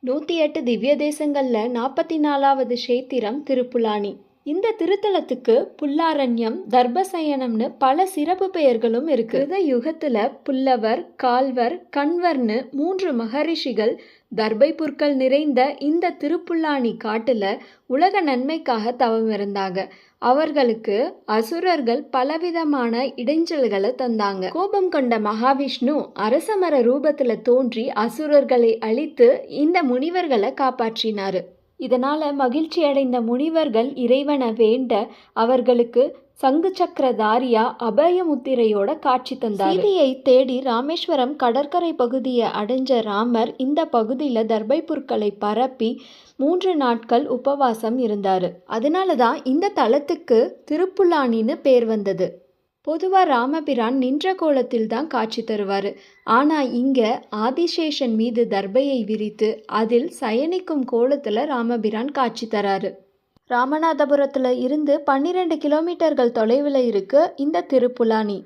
108 திவ்ய தேசங்கள்ல 44வது க்ஷேத்திரம் திருப்புலானி. இந்த திருத்தலத்துக்கு புல்லாரண்யம், தர்பசயனம்னு பல சிறப்பு பெயர்களும் இருக்கு. கிருத யுகத்துல புல்லவர், கால்வர், கண்வர்னு 3 மகரிஷிகள் தர்பை புற்கள் நிறைந்த இந்த திருப்புல்லானி காட்டுல உலக நன்மைக்காக தவம் இருந்தாங்க. அவர்களுக்கு அசுரர்கள் பலவிதமான இடைஞ்சல்களை தந்தாங்க. கோபம் கொண்ட மகாவிஷ்ணு அரசமர ரூபத்துல தோன்றி அசுரர்களை அழித்து இந்த முனிவர்களை காப்பாற்றினாரு. இதனால மகிழ்ச்சி அடைந்த முனிவர்கள் இறைவனை வேண்ட அவர்களுக்கு சங்கு சக்கரதாரியா அபயமுத்திரையோட காட்சி தந்தார். சீதையை தேடி ராமேஸ்வரம் கடற்கரை பகுதியை அடைஞ்ச ராமர் இந்த பகுதியில தர்பை புற்களை பரப்பி 3 நாட்கள் உபவாசம் இருந்தாரு. அதனால தான் இந்த தலத்துக்கு திருப்புல்லானின்னு பேர் வந்தது. பொதுவாக ராமபிரான் நின்ற கோலத்தில் தான் காட்சி தருவார். ஆனால் இங்கே ஆதிசேஷன் மீது தர்பையை விரித்து அதில் சயனிக்கும் கோலத்தில் ராமபிரான் காட்சி தராரு. ராமநாதபுரத்தில் இருந்து 12 கிலோமீட்டர்கள் தொலைவில் இருக்கு இந்த திருப்புலானி.